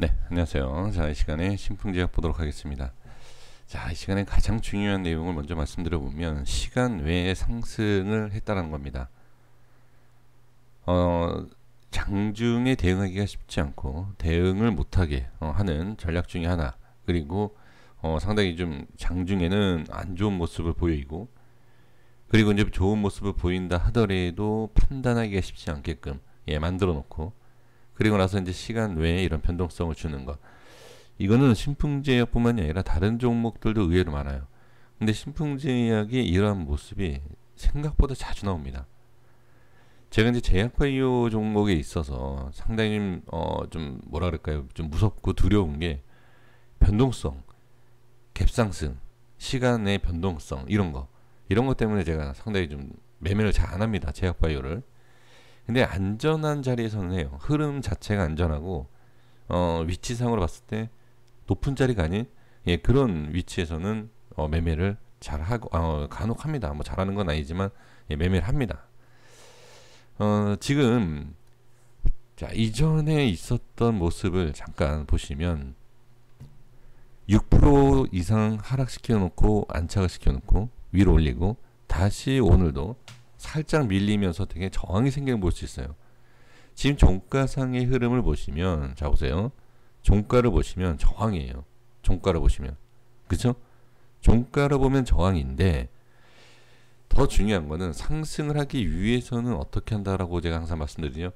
네, 안녕하세요. 자, 이 시간에 신풍제약 보도록 하겠습니다. 자, 이 시간에 가장 중요한 내용을 먼저 말씀드려 보면 시간 외에 상승을 했다는 겁니다. 어, 장중에 대응하기가 쉽지 않고 대응을 못하게 하는 전략 중에 하나. 그리고 상당히 좀 장중에는 안 좋은 모습을 보이고, 그리고 이제 좋은 모습을 보인다 하더라도 판단하기가 쉽지 않게끔 만들어 놓고, 그리고 나서 이제 시간 외에 이런 변동성을 주는 것. 이거는 신풍제약뿐만이 아니라 다른 종목들도 의외로 많아요. 근데 신풍제약의 이러한 모습이 생각보다 자주 나옵니다. 제가 이제 제약바이오 종목에 있어서 상당히 좀 뭐라 그럴까요? 좀 무섭고 두려운 게 변동성, 갭상승, 시간의 변동성 이런 것 때문에 제가 상당히 좀 매매를 잘 안 합니다. 제약바이오를. 근데 안전한 자리에서는 해요. 흐름 자체가 안전하고 위치상으로 봤을 때 높은 자리가 아닌 그런 위치에서는 매매를 잘 하고 간혹 합니다. 뭐 잘하는 건 아니지만 매매를 합니다. 지금 자, 이전에 있었던 모습을 잠깐 보시면 6% 이상 하락시켜 놓고 안착을 시켜 놓고 위로 올리고 다시 오늘도 살짝 밀리면서 되게 저항이 생기는 걸 볼 수 있어요. 지금 종가상의 흐름을 보시면, 자 보세요. 종가를 보시면 저항이에요. 종가를 보시면, 그쵸? 종가를 보면 저항인데 더 중요한 거는 상승을 하기 위해서는 어떻게 한다라고 제가 항상 말씀드리죠.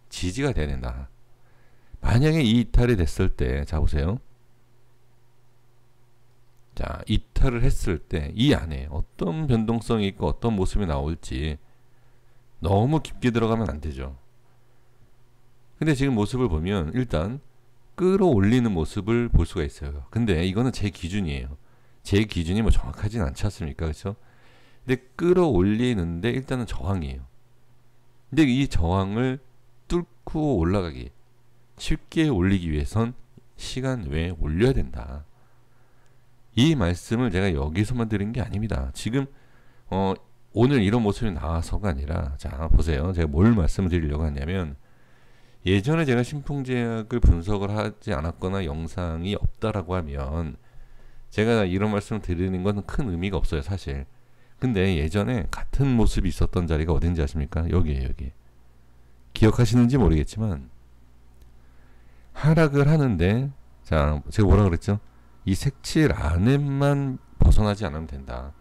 지지가 돼야 된다. 만약에 이 이탈이 됐을 때, 자 보세요. 자, 이탈을 했을 때 이 안에 어떤 변동성이 있고 어떤 모습이 나올지 너무 깊게 들어가면 안 되죠. 근데 지금 모습을 보면 일단 끌어올리는 모습을 볼 수가 있어요. 근데 이거는 제 기준이에요. 제 기준이 뭐 정확하진 않지 않습니까? 그렇죠? 근데 끌어올리는데 일단은 저항이에요. 근데 이 저항을 뚫고 올라가기, 쉽게 올리기 위해선 시간 외에 올려야 된다. 이 말씀을 제가 여기서만 드린 게 아닙니다. 지금 오늘 이런 모습이 나와서가 아니라, 자 보세요. 제가 뭘 말씀을 드리려고 하냐면, 예전에 제가 신풍제약을 분석을 하지 않았거나 영상이 없다라고 하면 제가 이런 말씀을 드리는 건 큰 의미가 없어요, 사실. 근데 예전에 같은 모습이 있었던 자리가 어딘지 아십니까? 여기에요, 여기. 기억하시는지 모르겠지만 하락을 하는데, 자 제가 뭐라 그랬죠? 이 색칠 안에만 벗어나지 않으면 된다.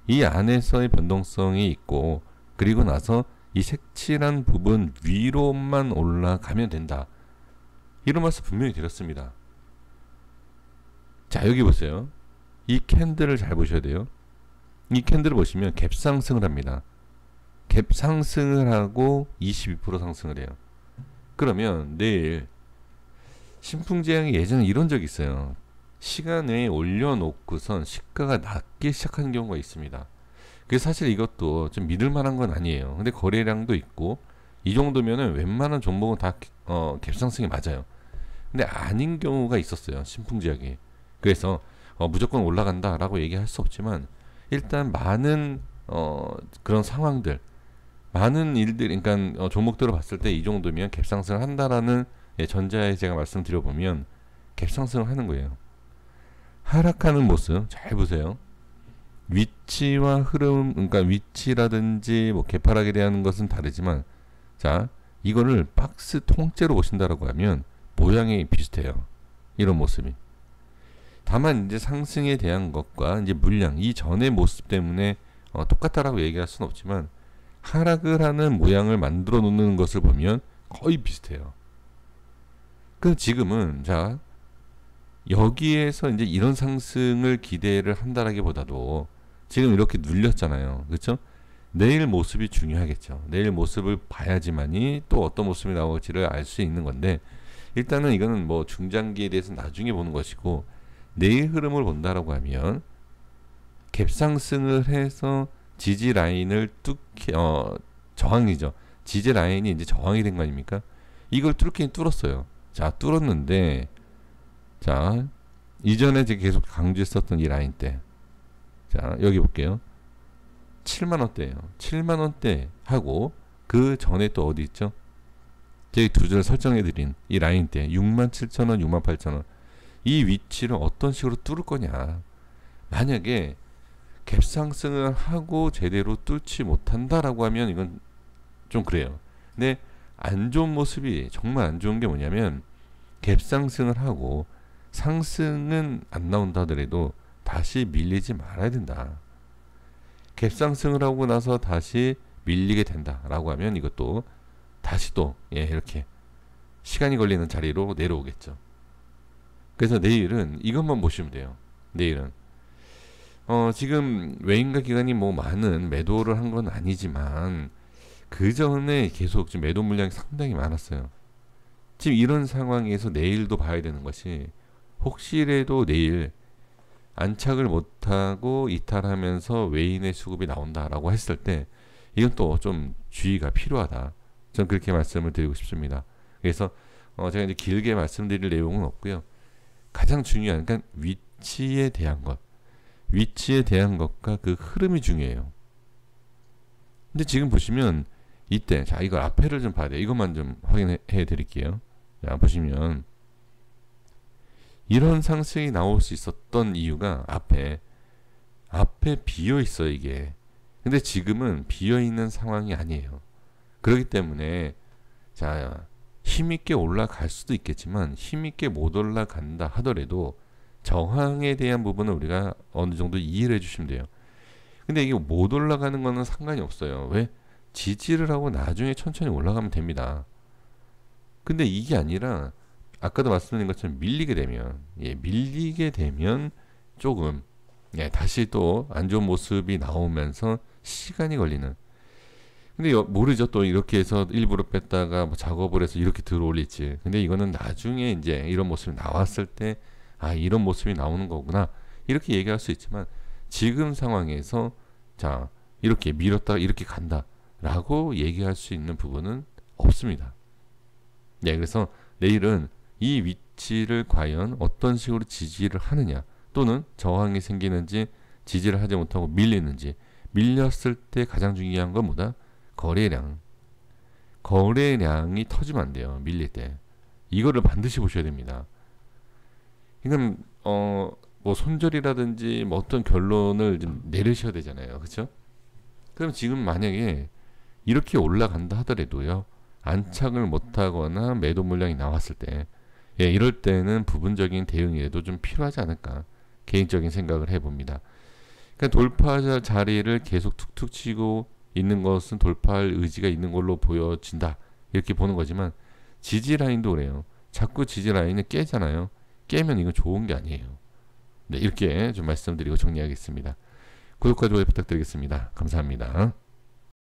이 안에서의 변동성이 있고, 그리고 나서 이 색칠한 부분 위로만 올라가면 된다. 이런 말씀 분명히 드렸습니다. 자, 여기 보세요. 이 캔들을 잘 보셔야 돼요. 이 캔들을 보시면 갭 상승을 합니다. 갭 상승을 하고 22% 상승을 해요. 그러면 내일 신풍제약이 예전에 이런 적이 있어요. 시간 외에 올려놓고선 시가가 낮게 시작하는 경우가 있습니다. 그래서 사실 이것도 좀 믿을 만한 건 아니에요. 근데 거래량도 있고 이 정도면은 웬만한 종목은 다 갭상승이 맞아요. 근데 아닌 경우가 있었어요, 신풍제약이. 그래서 무조건 올라간다라고 얘기할 수 없지만 일단 많은 그런 상황들, 많은 일들, 그러니까 종목들을 봤을 때 이 정도면 갭상승을 한다라는 전자에 제가 말씀드려보면 갭상승을 하는 거예요. 하락하는 모습 잘 보세요. 위치와 흐름, 그러니까 위치라든지 뭐 개파락에 대한 것은 다르지만, 자 이거를 박스 통째로 보신다라고 하면 모양이 비슷해요. 이런 모습이. 다만 이제 상승에 대한 것과 이제 물량 이전의 모습 때문에 똑같다라고 얘기할 수는 없지만 하락을 하는 모양을 만들어 놓는 것을 보면 거의 비슷해요. 그래서 지금은 자 여기에서 이제 이런 상승을 기대를 한다라기보다도 지금 이렇게 눌렸잖아요. 그렇죠? 내일 모습이 중요하겠죠. 내일 모습을 봐야지만이 또 어떤 모습이 나올지를 알 수 있는 건데, 일단은 이거는 뭐 중장기에 대해서 나중에 보는 것이고, 내일 흐름을 본다라고 하면 갭상승을 해서 지지 라인을 저항이죠. 지지 라인이 이제 저항이 된 거 아닙니까? 이걸 뚫긴 뚫었어요. 자, 뚫었는데, 자 이전에 제가 계속 강조했었던 이 라인 때, 자 여기 볼게요. 7만원대예요. 7만원대 하고 그 전에 또 어디 있죠? 제 두 줄 설정해드린 이 라인대 67,000원, 68,000원 이 위치를 어떤 식으로 뚫을 거냐. 만약에 갭상승을 하고 제대로 뚫지 못한다라고 하면 이건 좀 그래요. 근데 안 좋은 모습이 정말 안 좋은 게 뭐냐면 갭상승을 하고 상승은 안 나온다 하더라도 다시 밀리지 말아야 된다. 갭상승을 하고 나서 다시 밀리게 된다라고 하면 이것도 다시 또 이렇게 시간이 걸리는 자리로 내려오겠죠. 그래서 내일은 이것만 보시면 돼요. 내일은 지금 외인가 기관이 뭐 많은 매도를 한 건 아니지만 그 전에 계속 지금 매도 물량이 상당히 많았어요. 지금 이런 상황에서 내일도 봐야 되는 것이 혹시라도 내일 안착을 못하고 이탈하면서 외인의 수급이 나온다라고 했을 때 이건 또 좀 주의가 필요하다. 전 그렇게 말씀을 드리고 싶습니다. 그래서 제가 이제 길게 말씀드릴 내용은 없고요. 가장 중요한 건 위치에 대한 것. 위치에 대한 것과 그 흐름이 중요해요. 근데 지금 보시면 이때 자 이걸 앞에를 좀 봐야 돼요. 이것만 좀 확인해 드릴게요. 자 보시면 이런 상승이 나올 수 있었던 이유가 앞에 비어 있어요 이게. 근데 지금은 비어 있는 상황이 아니에요. 그렇기 때문에 자 힘있게 올라갈 수도 있겠지만 힘있게 못 올라간다 하더라도 저항에 대한 부분은 우리가 어느 정도 이해를 해주시면 돼요. 근데 이게 못 올라가는 거는 상관이 없어요. 왜? 지지를 하고 나중에 천천히 올라가면 됩니다. 근데 이게 아니라 아까도 말씀드린 것처럼 밀리게 되면 조금 다시 또 안 좋은 모습이 나오면서 시간이 걸리는. 근데 모르죠. 또 이렇게 해서 일부러 뺐다가 뭐 작업을 해서 이렇게 들어올릴지. 근데 이거는 나중에 이제 이런 모습이 나왔을 때 이런 모습이 나오는 거구나 이렇게 얘기할 수 있지만 지금 상황에서 자 이렇게 밀었다가 이렇게 간다 라고 얘기할 수 있는 부분은 없습니다. 그래서 내일은 이 위치를 과연 어떤 식으로 지지를 하느냐 또는 저항이 생기는지 지지를 하지 못하고 밀리는지. 밀렸을 때 가장 중요한 건 뭐다? 거래량이 터지면 안 돼요. 밀릴 때 이거를 반드시 보셔야 됩니다. 그러니까 뭐 손절이라든지 뭐 어떤 결론을 좀 내리셔야 되잖아요. 그렇죠? 그럼 지금 만약에 이렇게 올라간다 하더라도요. 안착을 못하거나 매도 물량이 나왔을 때 이럴 때는 부분적인 대응이라도 좀 필요하지 않을까 개인적인 생각을 해봅니다. 그러니까 돌파 자리를 계속 툭툭 치고 있는 것은 돌파할 의지가 있는 걸로 보여진다 이렇게 보는 거지만 지지 라인도 그래요. 자꾸 지지 라인을 깨잖아요. 깨면 이건 좋은 게 아니에요. 이렇게 좀 말씀드리고 정리하겠습니다. 구독과 좋아요 부탁드리겠습니다. 감사합니다.